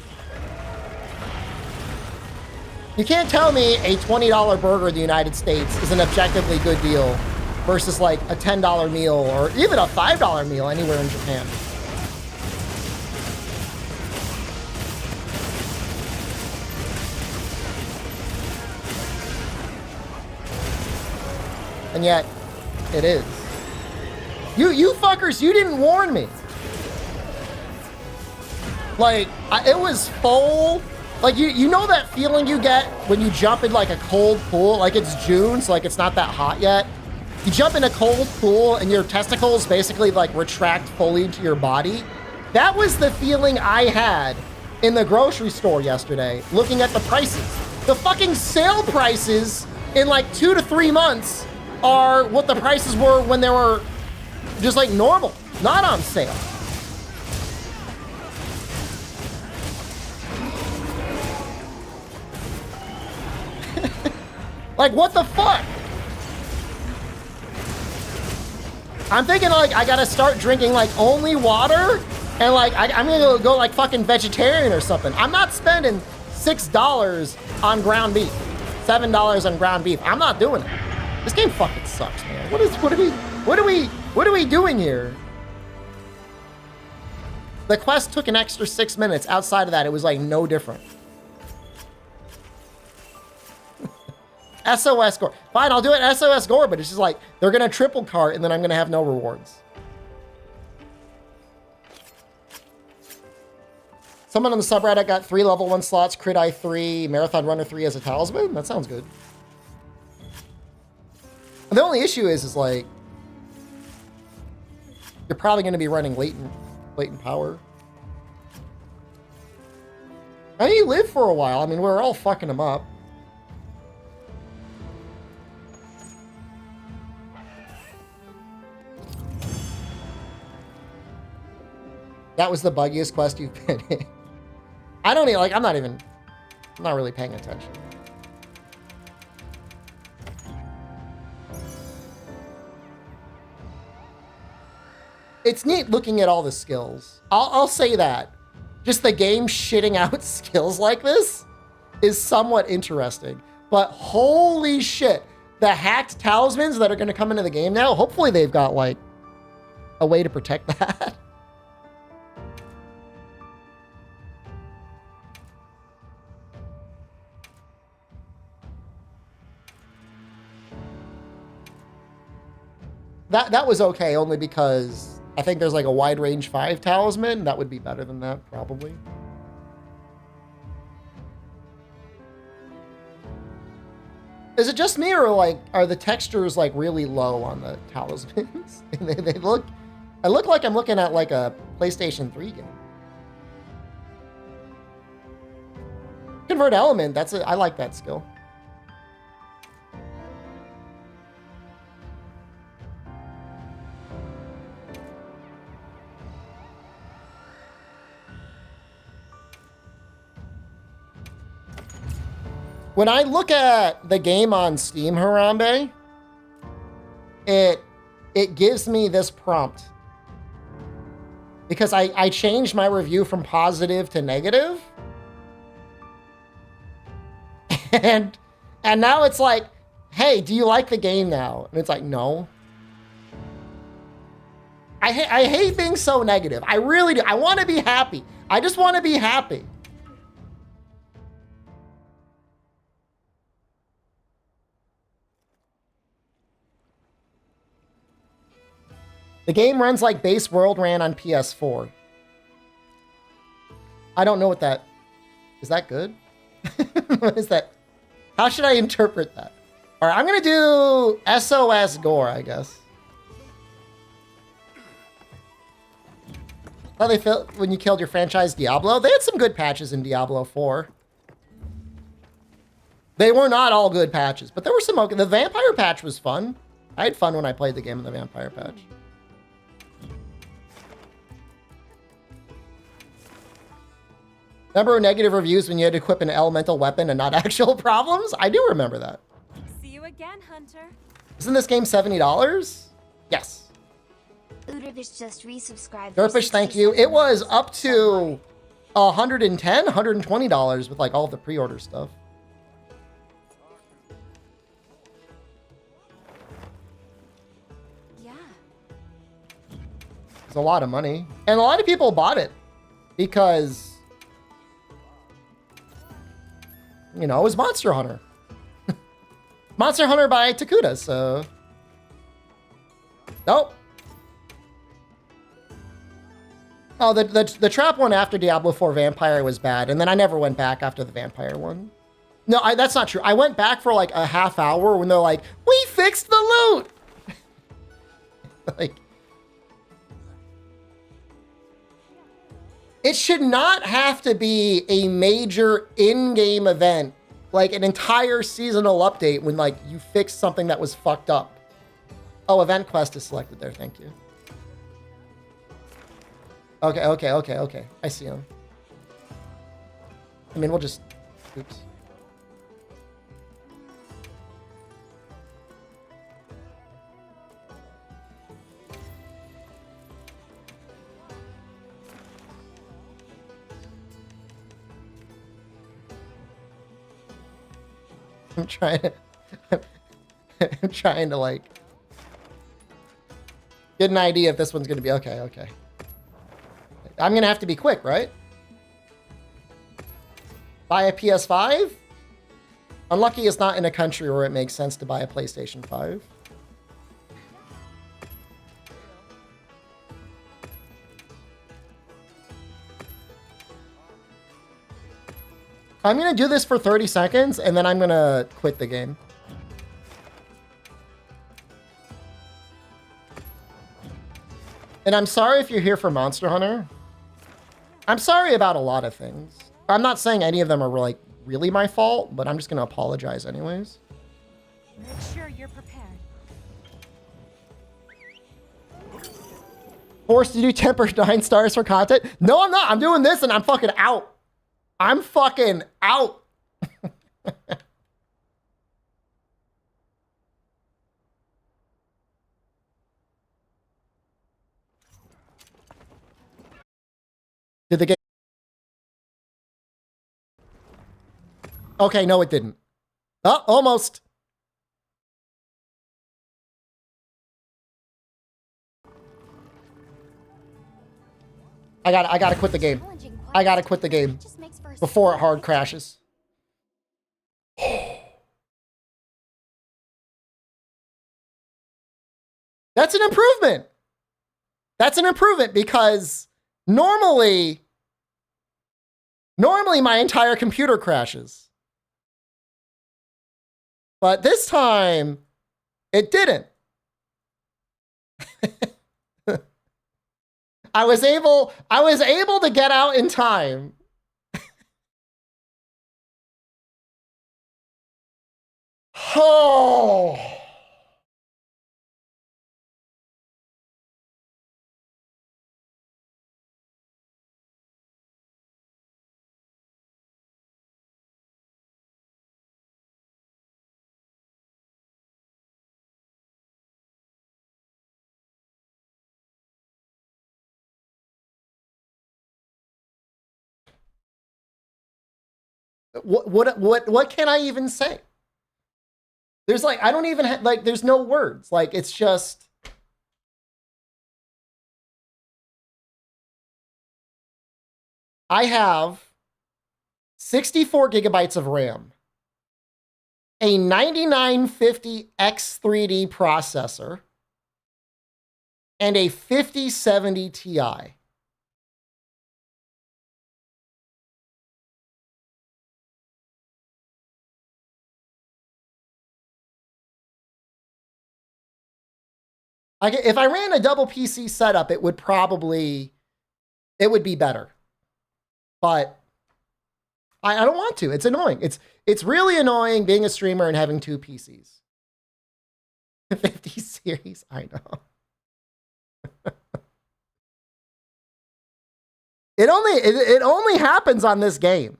You can't tell me a $20 burger in the United States is an objectively good deal versus like a $10 meal or even a $5 meal anywhere in Japan. And yet, it is. You fuckers, you didn't warn me. Like, it was full. Like, you know that feeling you get when you jump in, like, a cold pool? Like, it's June, so, like, it's not that hot yet. You jump in a cold pool, and your testicles basically, like, retract fully to your body. That was the feeling I had in the grocery store yesterday, looking at the prices. The fucking sale prices in like 2 to 3 months are what the prices were when they were just like normal, not on sale. Like, what the fuck? I'm thinking like I gotta start drinking like only water, and like I'm gonna go like fucking vegetarian or something. I'm not spending $6 on ground beef, $7 on ground beef. I'm not doing it. This game fucking sucks, man. What are we doing here? The quest took an extra 6 minutes. Outside of that, it was like no different. SOS Gore. Fine, I'll do it SOS Gore, but it's just like, they're gonna triple cart and then I'm gonna have no rewards. Someone on the subreddit got 3 level 1 slots, Crit Eye 3, Marathon Runner 3 as a talisman? That sounds good. And the only issue is like, you're probably gonna be running latent power. I mean, he lived for a while. I mean, we're all fucking him up. That was the buggiest quest you've been in. I don't even, like, I'm not really paying attention. It's neat looking at all the skills. I'll say that. Just the game shitting out skills like this is somewhat interesting. But holy shit, the hacked talismans that are going to come into the game now, hopefully they've got, like, a way to protect that. That was okay, only because I think there's like a wide range 5 talisman. That would be better than that, probably. Is it just me, or like, are the textures like really low on the talismans? they look, I look like I'm looking at like a PlayStation 3 game. Convert element, I like that skill. When I look at the game on Steam, Harambe, it gives me this prompt. Because I changed my review from positive to negative. And now it's like, hey, do you like the game now? And it's like, no. I hate being so negative. I really do. I want to be happy. I just want to be happy. The game runs like base world ran on PS4. I don't know what that... Is that good? What is that? How should I interpret that? All right, I'm going to do SOS Gore, I guess. How they felt when you killed your franchise Diablo? They had some good patches in Diablo 4. They were not all good patches, but there were some okay. The vampire patch was fun. I had fun when I played the game in the vampire patch. Remember negative reviews when you had to equip an elemental weapon and not actual problems? I do remember that. See you again, Hunter. Isn't this game $70? Yes. Udervish just resubscribed. Derpish, thank you. It was up to $110, $120 with like all of the pre-order stuff. Yeah. It's a lot of money. And a lot of people bought it because, you know, it was Monster Hunter. Monster Hunter by Takuda, so... Nope. Oh, the trap one after Diablo 4 Vampire was bad, and then I never went back after the Vampire one. No, that's not true. I went back for like a half hour when they're like, we fixed the loot! Like... It should not have to be a major in-game event, like an entire seasonal update when like you fix something that was fucked up. Oh, event quest is selected there. Thank you. Okay. I see him. I mean, we'll just... Oops. I'm trying to like get an idea if this one's gonna be okay. I'm gonna have to be quick, right? Buy a PS5? Unlucky it's not in a country where it makes sense to buy a PlayStation 5. I'm gonna do this for 30 seconds and then I'm gonna quit the game. And I'm sorry if you're here for Monster Hunter. I'm sorry about a lot of things. I'm not saying any of them are like really my fault, but I'm just gonna apologize anyways. Make sure you're prepared. Forced to do temper 9 stars for content? No, I'm not. I'm doing this and I'm fucking out. I'm fucking out. Did the game... Okay, no, it didn't. Oh, almost. I gotta quit the game. I gotta quit the game before it hard crashes. That's an improvement. That's an improvement because normally my entire computer crashes. But this time it didn't. I was able to get out in time. Oh. What can I even say? There's like, I don't even have, like, there's no words. Like, it's just. I have 64 gigabytes of RAM, a 9950 X3D processor, and a 5070 Ti. If I ran a double PC setup, it would be better. But I don't want to. It's annoying. It's really annoying being a streamer and having 2 PCs. 50 series, I know. It only happens on this game.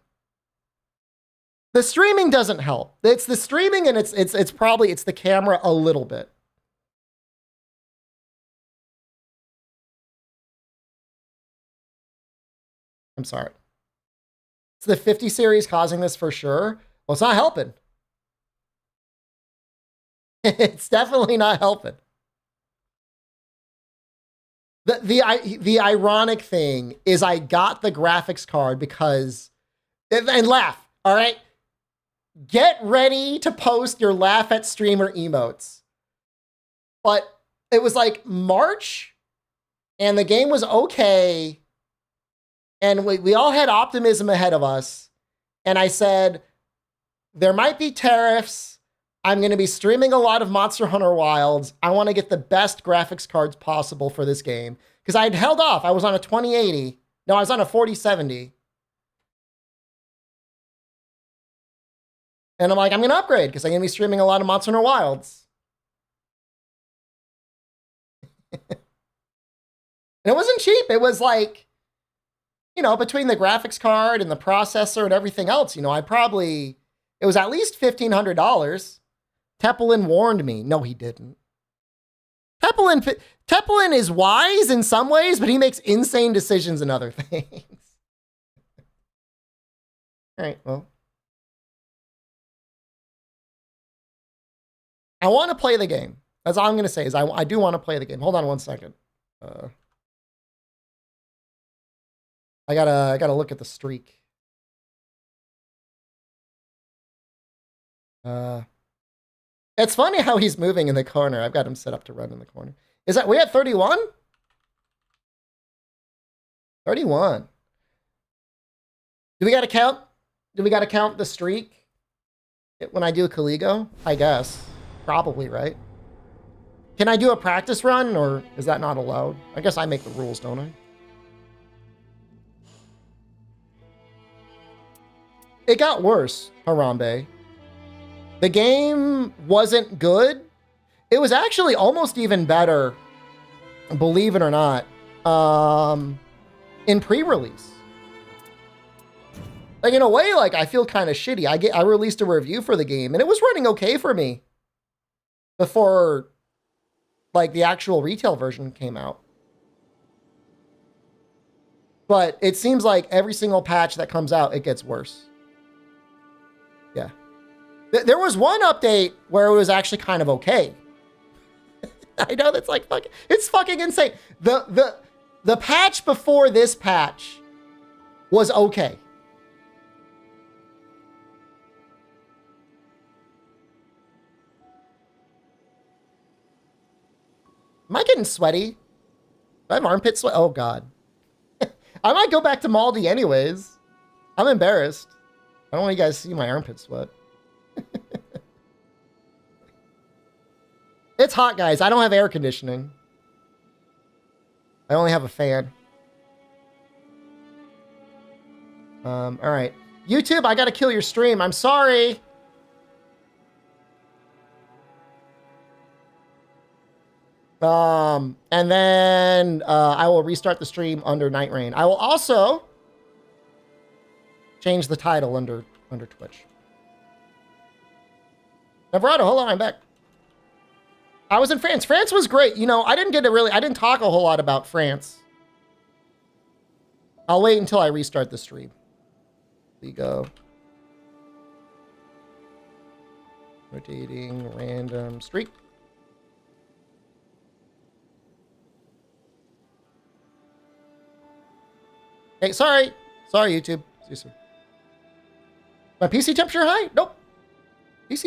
The streaming doesn't help. It's the streaming and it's probably the camera a little bit. I'm sorry. It's the 50 series causing this for sure. Well, it's not helping. It's definitely not helping. The ironic thing is I got the graphics card because, and laugh, all right? Get ready to post your laugh at streamer emotes. But it was like March and the game was okay. And we all had optimism ahead of us. And I said, there might be tariffs. I'm going to be streaming a lot of Monster Hunter Wilds. I want to get the best graphics cards possible for this game. Because I had held off. I was on a 2080 No, I was on a 4070. And I'm like, I'm going to upgrade because I'm going to be streaming a lot of Monster Hunter Wilds. And it wasn't cheap. It was like, you know, between the graphics card and the processor and everything else, you know, it was at least $1,500. Tepelin warned me. No, he didn't. Tepelin is wise in some ways, but he makes insane decisions in other things. All right, well. I want to play the game. That's all I'm going to say is I do want to play the game. Hold on one second. I gotta look at the streak. It's funny how he's moving in the corner. I've got him set up to run in the corner. Is that we at 31? 31. Do we gotta count? Do we gotta count the streak when I do Caligo? I guess. Probably, right? Can I do a practice run, or is that not allowed? I guess I make the rules, don't I? It got worse, Harambe. The game wasn't good. It was actually almost even better, believe it or not, in pre-release. Like, in a way, like, I feel kind of shitty. I released a review for the game, and it was running okay for me before, like, the actual retail version came out. But it seems like every single patch that comes out, it gets worse. Yeah. There was one update where it was actually kind of okay. I know that's like fucking, it's fucking insane. The patch before this patch was okay. Am I getting sweaty? Do I have armpit sweat? Oh God. I might go back to Maldi anyways. I'm embarrassed. I don't want you guys to see my armpit sweat. It's hot, guys. I don't have air conditioning. I only have a fan. All right. YouTube, I gotta kill your stream. I'm sorry. And then I will restart the stream under Night Rain. I will also change the title under Twitch. Navarado, hold on, I'm back. I was in France. France was great. You know, I didn't talk a whole lot about France. I'll wait until I restart the stream. We go. Rotating random streak. Hey, sorry. Sorry, YouTube. See you soon. My PC temperature high? Nope.